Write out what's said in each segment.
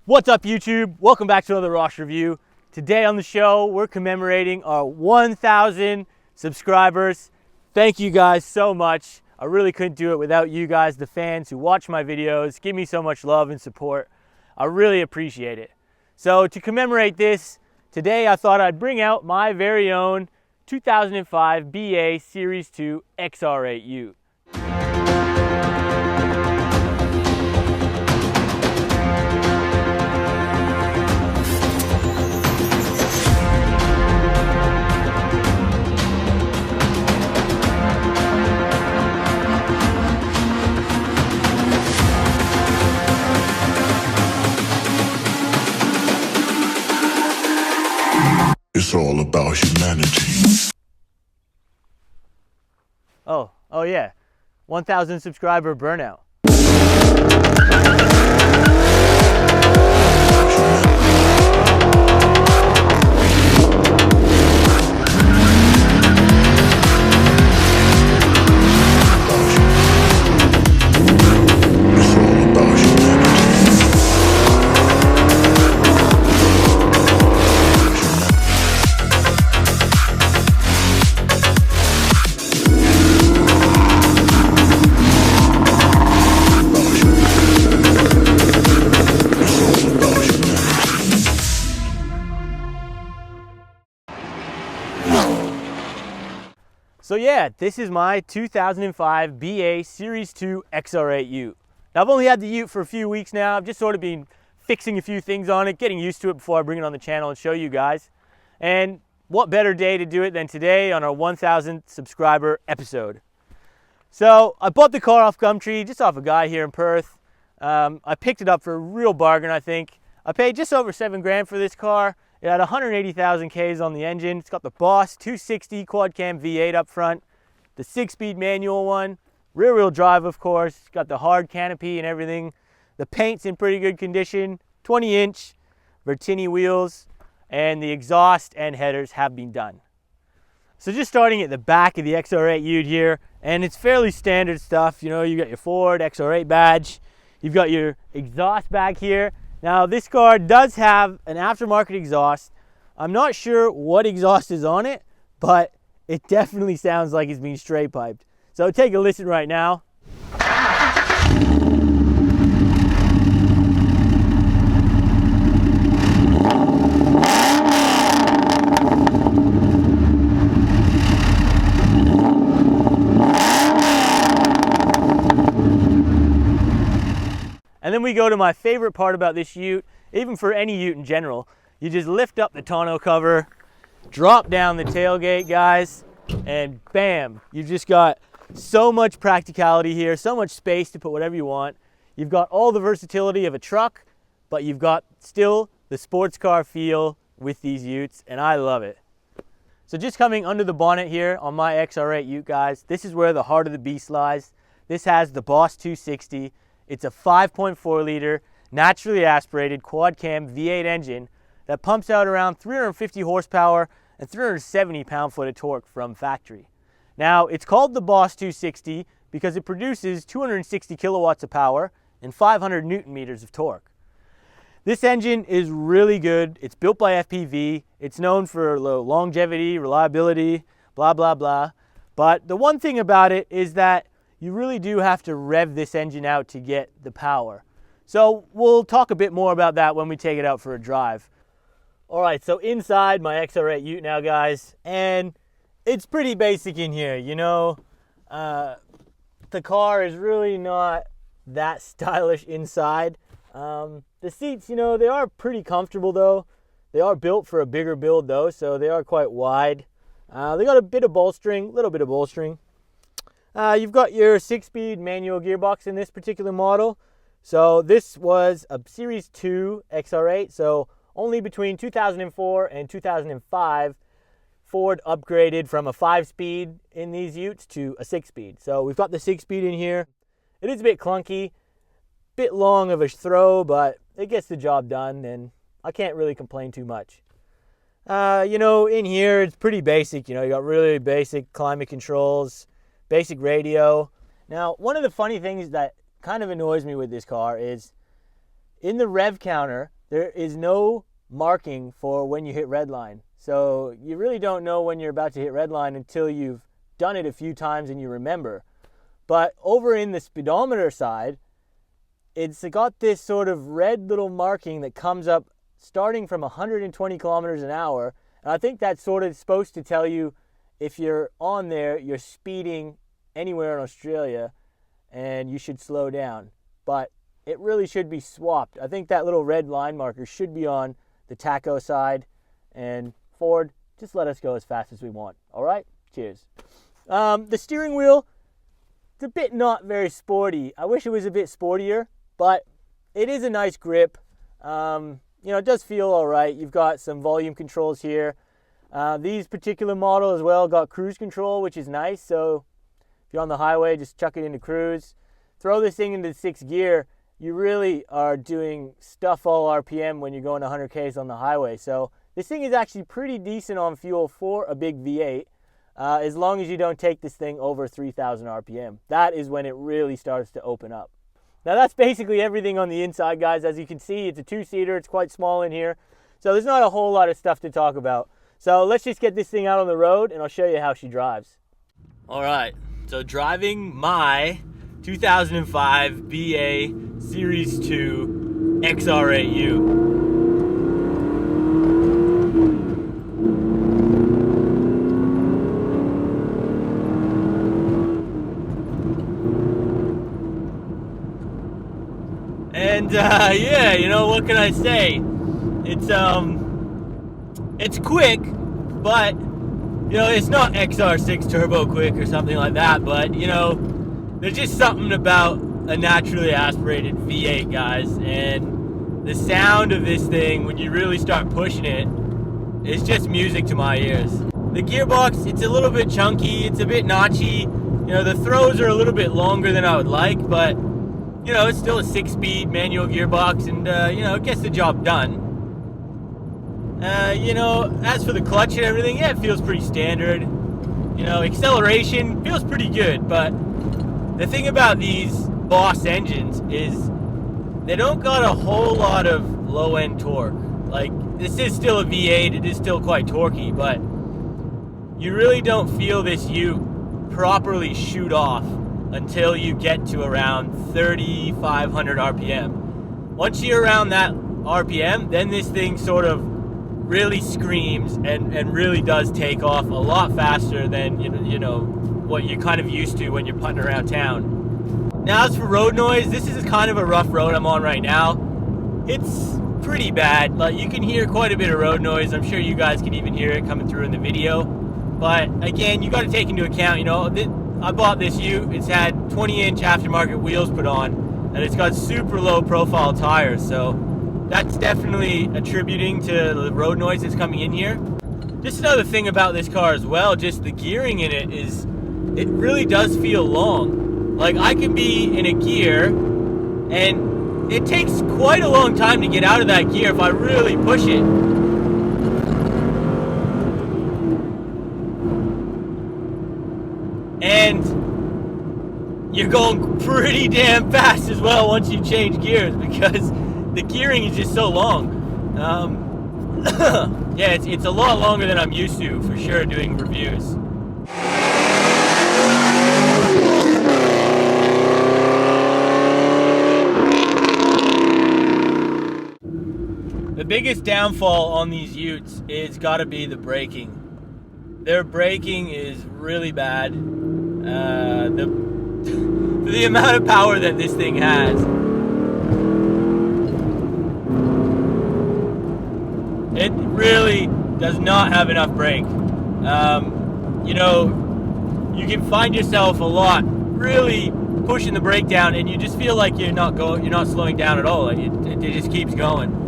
What's up, YouTube? Welcome back to another Ross review. Today on the show, we're commemorating our 1,000 subscribers. Thank you guys so much. I really couldn't do it without you guys, the fans who watch my videos, give me so much love and support. I really appreciate it. So to commemorate this, today I thought I'd bring out my very own 2005 BA Series 2 XR8 Ute. It's all about humanity. Oh yeah, 1,000 subscriber burnout. So yeah, this is my 2005 BA Series 2 XR8 Ute. Now I've only had the Ute for a few weeks now. I've just sort of been fixing a few things on it, getting used to it before I bring it on the channel and show you guys. And what better day to do it than today on our 1,000 subscriber episode. So I bought the car off Gumtree, just off a guy here in Perth. I picked it up for a real bargain, I think. I paid just over 7 grand for this car. It had 180,000 Ks on the engine. It's got the Boss 260 quad cam V8 up front, the 6-speed manual one, rear wheel drive of course. It's got the hard canopy and everything. The paint's in pretty good condition, 20-inch Vertini wheels, and the exhaust and headers have been done. So just starting at the back of the XR8 Ute here, and it's fairly standard stuff. You know, you got your Ford XR8 badge, you've got your exhaust back here. Now this car does have an aftermarket exhaust. I'm not sure what exhaust is on it, but it definitely sounds like it's being straight piped. So take a listen right now. And then we go to my favorite part about this Ute, even for any Ute in general. You just lift up the tonneau cover, drop down the tailgate, guys, and bam, you've just got so much practicality here, so much space to put whatever you want. You've got all the versatility of a truck, but you've got still the sports car feel with these Utes, and I love it. So just coming under the bonnet here on my XR8 Ute, guys, this is where the heart of the beast lies. This has the Boss 260. It's a 5.4 liter, naturally aspirated quad cam V8 engine that pumps out around 350 horsepower and 370 pound-foot of torque from factory. Now, it's called the Boss 260 because it produces 260 kilowatts of power and 500 newton meters of torque. This engine is really good. It's built by FPV. It's known for longevity, reliability, blah, blah, blah. But the one thing about it is that you really do have to rev this engine out to get the power. So we'll talk a bit more about that when we take it out for a drive. All right, so inside my XR8 Ute now, guys, and it's pretty basic in here. You know, the car is really not that stylish inside. The seats, you know, they are pretty comfortable though. They are built for a bigger build though, so they are quite wide. They got a bit of bolstering, little bit of bolstering. You've got your 6-speed manual gearbox in this particular model. So this was a Series 2 XR8, so only between 2004 and 2005, Ford upgraded from a 5-speed in these Utes to a 6-speed. So we've got the 6-speed in here. It is a bit clunky, bit long of a throw, but it gets the job done, and I can't really complain too much. You know, in here it's pretty basic. You know, you got really basic climate controls, basic radio. Now, one of the funny things that kind of annoys me with this car is in the rev counter, there is no marking for when you hit redline. So you really don't know when you're about to hit redline until you've done it a few times and you remember. But over in the speedometer side, it's got this sort of red little marking that comes up starting from 120 kilometers an hour. And I think that's sort of supposed to tell you if you're on there, you're speeding anywhere in Australia and you should slow down. But it really should be swapped. I think that little red line marker should be on the tacho side. And Ford, just let us go as fast as we want. All right? Cheers. The steering wheel, it's a bit not very sporty. I wish it was a bit sportier, but it is a nice grip. You know, it does feel all right. You've got some volume controls here. These particular model as well got cruise control, which is nice. So if you're on the highway, just chuck it into cruise. Throw this thing into 6th gear. You really are doing stuff all RPM when you're going 100 Ks on the highway. So this thing is actually pretty decent on fuel for a big V8, as long as you don't take this thing over 3,000 RPM. That is when it really starts to open up. Now that's basically everything on the inside, guys. As you can see, it's a 2-seater. It's quite small in here. So there's not a whole lot of stuff to talk about. So let's just get this thing out on the road and I'll show you how she drives. All right, so driving my 2005 BA Series 2 XR8 Ute. And yeah, you know, what can I say? It's quick, but you know, it's not XR6 turbo quick or something like that, but you know, there's just something about a naturally aspirated V8, guys, and the sound of this thing when you really start pushing it, it's just music to my ears. The gearbox, it's a little bit chunky, it's a bit notchy, you know, the throws are a little bit longer than I would like, but you know, it's still a 6-speed manual gearbox, and you know, it gets the job done. You know, as for the clutch and everything, yeah, it feels pretty standard. You know, acceleration feels pretty good, but the thing about these Boss engines is they don't got a whole lot of low-end torque. Like, this is still a V8, it is still quite torquey, but you really don't feel this Ute properly shoot off until you get to around 3,500 RPM. Once you're around that RPM, then this thing sort of really screams and really does take off a lot faster than you know what you're kind of used to when you're putting around town. Now as for road noise, this is kind of a rough road I'm on right now. It's pretty bad. Like, you can hear quite a bit of road noise. I'm sure you guys can even hear it coming through in the video. But again, you got to take into account, you know, I bought this Ute, it's had 20-inch aftermarket wheels put on, and it's got super low profile tires, so that's definitely attributing to the road noise that's coming in here. Just another thing about this car as well, just the gearing in it is, it really does feel long. Like, I can be in a gear, and it takes quite a long time to get out of that gear if I really push it. And you're going pretty damn fast as well once you change gears, because the gearing is just so long. Yeah, it's a lot longer than I'm used to, for sure, doing reviews. The biggest downfall on these Utes is gotta be the braking. Their braking is really bad. The amount of power that this thing has, it really does not have enough brake. You know, you can find yourself a lot really pushing the brake down, and you just feel like you're not slowing down at all. Like it just keeps going.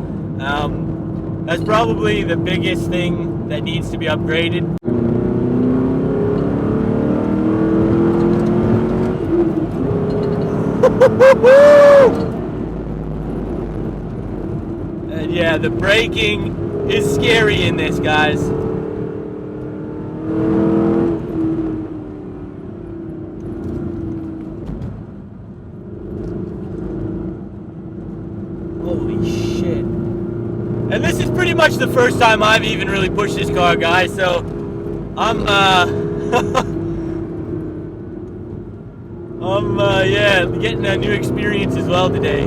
That's probably the biggest thing that needs to be upgraded. And yeah, the braking is scary in this, guys. Holy And this is pretty much the first time I've even really pushed this car, guys, so I'm yeah, getting a new experience as well today.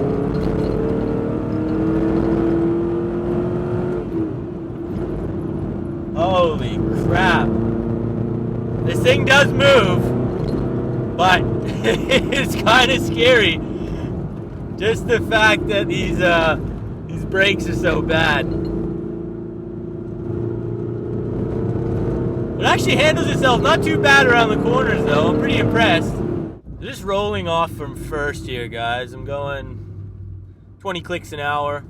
Holy crap. This thing does move, but it's kind of scary. Just the fact that these brakes are so bad. It actually handles itself not too bad around the corners though. I'm pretty impressed. Just rolling off from first here, guys. I'm going 20 clicks an hour.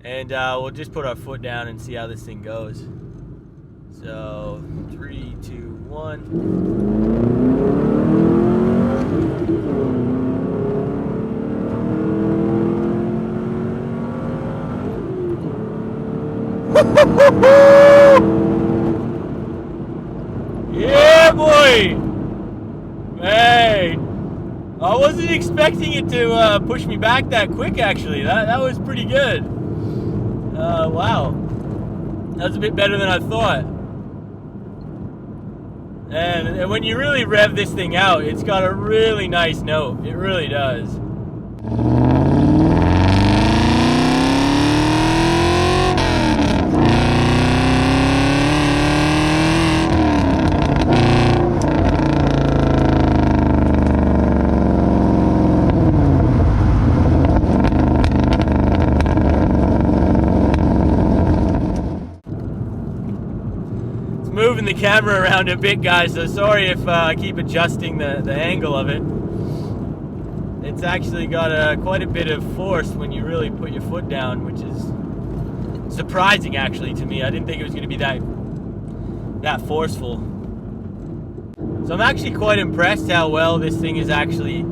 And we'll just put our foot down and see how this thing goes. So, 3, 2, 1. Yeah, boy! Hey! I wasn't expecting it to push me back that quick, actually. That was pretty good. Wow. That was a bit better than I thought. And when you really rev this thing out, it's got a really nice note. It really does. Moving the camera around a bit, guys, so sorry if I keep adjusting the angle of it. It's actually got quite a bit of force when you really put your foot down, which is surprising actually to me. I didn't think it was going to be that forceful. So I'm actually quite impressed how well this thing has actually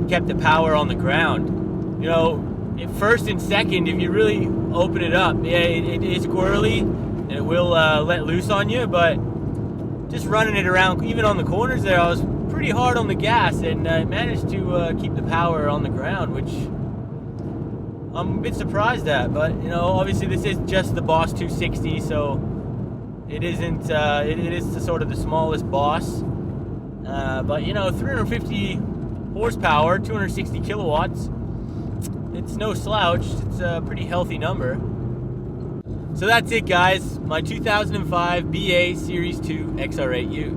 kept the power on the ground. You know, at first and second, if you really open it up, yeah, it is squirrely. And it will let loose on you, but just running it around, even on the corners there, I was pretty hard on the gas and managed to keep the power on the ground, which I'm a bit surprised at. But, you know, obviously this is just the Boss 260, so it isn't, it is sort of the smallest Boss. But, you know, 350 horsepower, 260 kilowatts, it's no slouch. It's a pretty healthy number. So that's it, guys. My 2005 BA Series 2 XR8 Ute.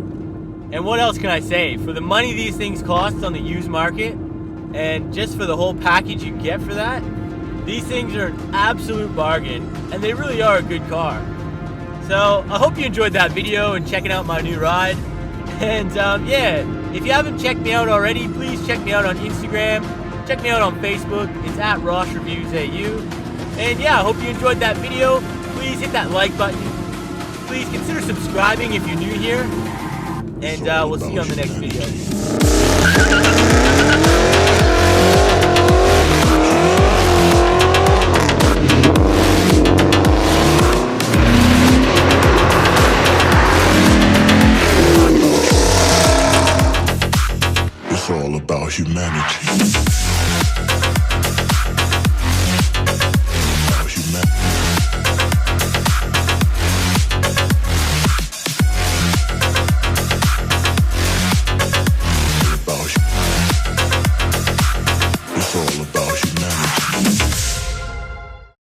And what else can I say? For the money these things cost on the used market, and just for the whole package you get for that, these things are an absolute bargain, and they really are a good car. So I hope you enjoyed that video and checking out my new ride. And yeah, if you haven't checked me out already, please check me out on Instagram. Check me out on Facebook. It's at RossReviewsAU. And yeah, I hope you enjoyed that video. Please hit that like button. Please consider subscribing if you're new here. And we'll see you on the next video.